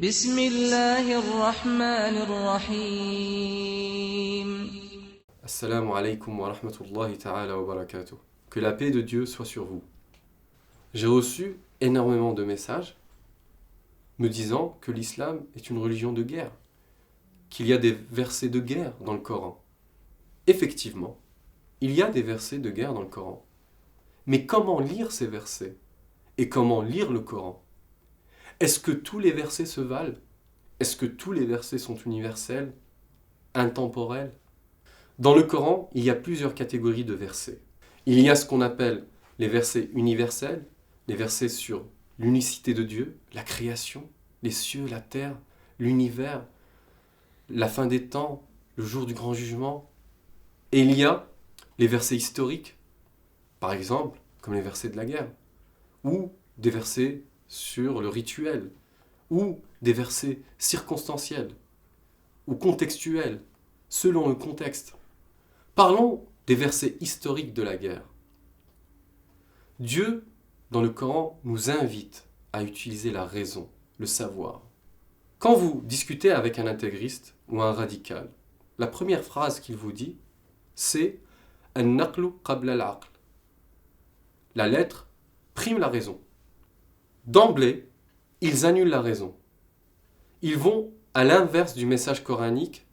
بسم الله الرحمن الرحيم. Assalamu alaikum wa rahmatullahi ta'ala wa barakatuh. Que la paix de Dieu soit sur vous. J'ai reçu énormément de messages me disant que l'islam est une religion de guerre, qu'il y a des versets de guerre dans le Coran. Effectivement, il y a des versets de guerre dans le Coran. Mais comment lire ces versets? Et comment lire le Coran? Est-ce que tous les versets se valent? Est-ce que tous les versets sont universels, intemporels? Dans le Coran, il y a plusieurs catégories de versets. Il y a ce qu'on appelle les versets universels, les versets sur l'unicité de Dieu, la création, les cieux, la terre, l'univers, la fin des temps, le jour du grand jugement. Et il y a les versets historiques, par exemple, comme les versets de la guerre, ou des versets sur le rituel, ou des versets circonstanciels, ou contextuels, selon le contexte. Parlons des versets historiques de la guerre. Dieu, dans le Coran, nous invite à utiliser la raison, le savoir. Quand vous discutez avec un intégriste ou un radical, la première phrase qu'il vous dit, c'est « An-naqlu qabla al-aql ». La lettre prime la raison. D'emblée, ils annulent la raison. Ils vont à l'inverse du message coranique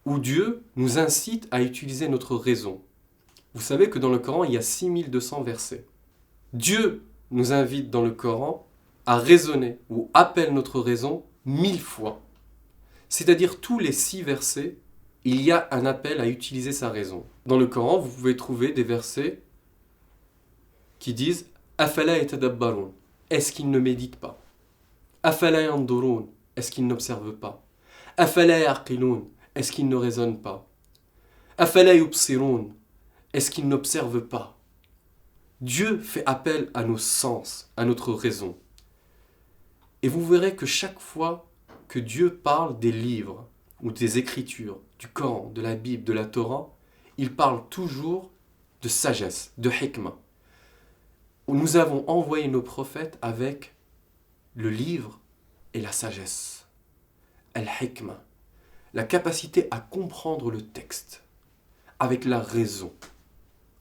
où Dieu nous incite à utiliser notre raison. Vous savez que dans le Coran, il y a 6200 versets. Dieu nous invite dans le Coran à raisonner ou appelle notre raison 1000 fois. C'est-à-dire tous les 6 versets, il y a un appel à utiliser sa raison. Dans le Coran, vous pouvez trouver des versets qui disent « Afala yatadabbarun » est-ce qu'ils ne méditent pas? « Afala yandurun » est-ce qu'ils n'observent pas? « Afala yaqilun » est-ce qu'ils ne raisonnent pas? « Afala yubsirun » est-ce qu'ils n'observent pas? Dieu fait appel à nos sens, à notre raison. Et vous verrez que chaque fois que Dieu parle des livres ou des écritures, du Coran, de la Bible, de la Torah, il parle toujours de sagesse, de hikmah. Nous avons envoyé nos prophètes avec le livre et la sagesse. Al-hikmah, la capacité à comprendre le texte avec la raison.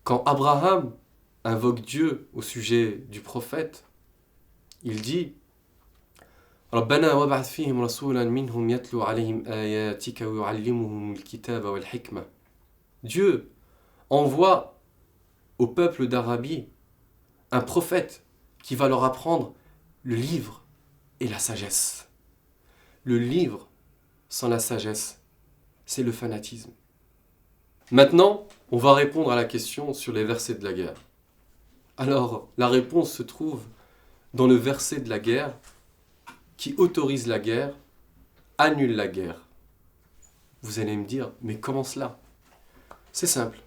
Quand Abraham invoque Dieu au sujet du prophète, il dit ربنا وابعث فيهم رسولا منهم يتلو عليهم آياتك ويعلمهم الكتاب والحكمة. Dieu envoie au peuple d'Arabie un prophète qui va leur apprendre le livre et la sagesse. Le livre sans la sagesse, c'est le fanatisme. Maintenant, on va répondre à la question sur les versets de la guerre. Alors, la réponse se trouve dans le verset de la guerre qui autorise la guerre, annule la guerre. Vous allez me dire, mais comment cela? C'est simple.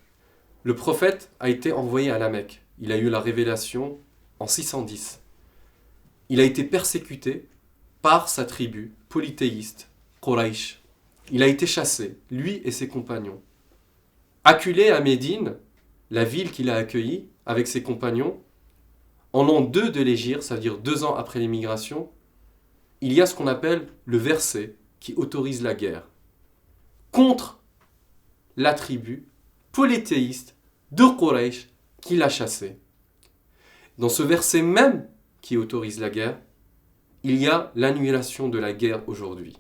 Le prophète a été envoyé à la Mecque. Il a eu la révélation en 610. Il a été persécuté par sa tribu polythéiste, Quraysh. Il a été chassé, lui et ses compagnons. Acculé à Médine, la ville qu'il a accueillie avec ses compagnons, en l'an 2 de l'Hégire, c'est-à-dire 2 ans après l'émigration, il y a ce qu'on appelle le verset qui autorise la guerre contre la tribu polythéiste de Quraysh qui l'a chassé. Dans ce verset même qui autorise la guerre, il y a l'annulation de la guerre aujourd'hui.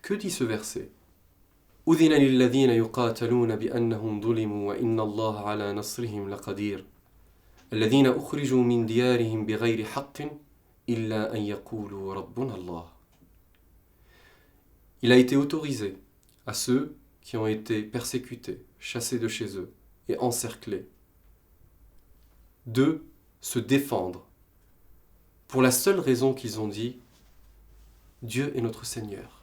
Que dit ce verset? أذن للذين يقاتلون بأنهم ظلموا وإن الله على نصرهم لقدير الذين أخرجوا من ديارهم بغير حق إلا أن يقولوا ربنا الله. Il a été autorisé à ceux qui ont été persécutés, chassés de chez eux et encerclés, de se défendre pour la seule raison qu'ils ont dit Dieu est notre Seigneur.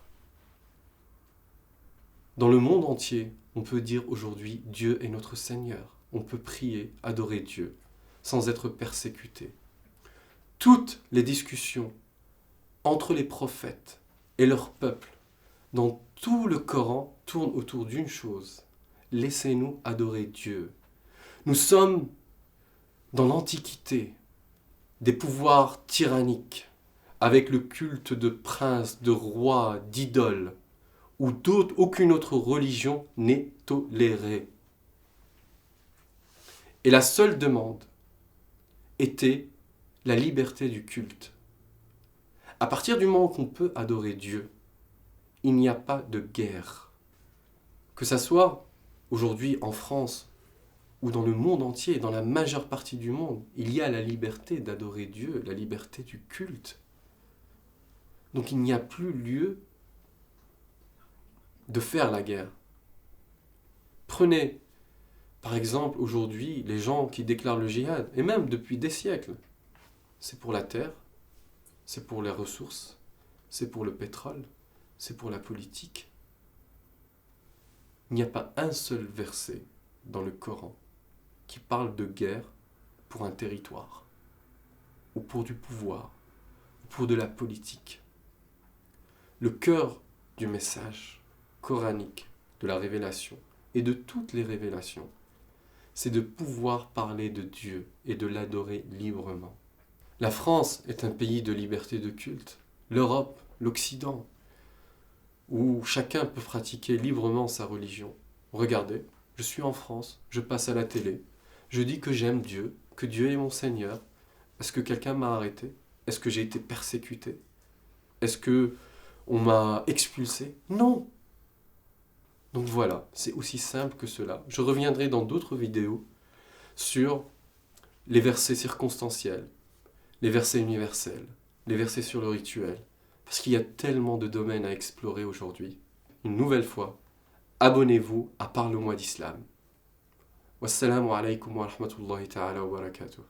Dans le monde entier, on peut dire aujourd'hui Dieu est notre Seigneur. On peut prier, adorer Dieu sans être persécuté. Toutes les discussions entre les prophètes et leur peuple dans tout le Coran tournent autour d'une chose. Laissez-nous adorer Dieu. Nous sommes dans l'Antiquité, des pouvoirs tyranniques, avec le culte de princes, de rois, d'idoles, où aucune autre religion n'est tolérée. Et la seule demande était la liberté du culte. À partir du moment qu'on peut adorer Dieu, il n'y a pas de guerre. Que ça soit aujourd'hui en France ou dans le monde entier, dans la majeure partie du monde, il y a la liberté d'adorer Dieu, la liberté du culte. Donc il n'y a plus lieu de faire la guerre. Prenez par exemple aujourd'hui les gens qui déclarent le djihad, et même depuis des siècles. C'est pour la terre, c'est pour les ressources, c'est pour le pétrole, c'est pour la politique. Il n'y a pas un seul verset dans le Coran qui parle de guerre pour un territoire, ou pour du pouvoir, ou pour de la politique. Le cœur du message coranique, de la révélation, et de toutes les révélations, c'est de pouvoir parler de Dieu et de l'adorer librement. La France est un pays de liberté de culte. L'Europe, l'Occident, où chacun peut pratiquer librement sa religion. Regardez, je suis en France, je passe à la télé, je dis que j'aime Dieu, que Dieu est mon Seigneur. Est-ce que quelqu'un m'a arrêté? Est-ce que j'ai été persécuté? Est-ce que on m'a expulsé? Non. Donc voilà, c'est aussi simple que cela. Je reviendrai dans d'autres vidéos sur les versets circonstanciels, les versets universels, les versets sur le rituel, parce qu'il y a tellement de domaines à explorer aujourd'hui. Une nouvelle fois, abonnez-vous à Parle-moi d'Islam. Wassalamu alaikum wa rahmatullahi ta'ala wa barakatuh.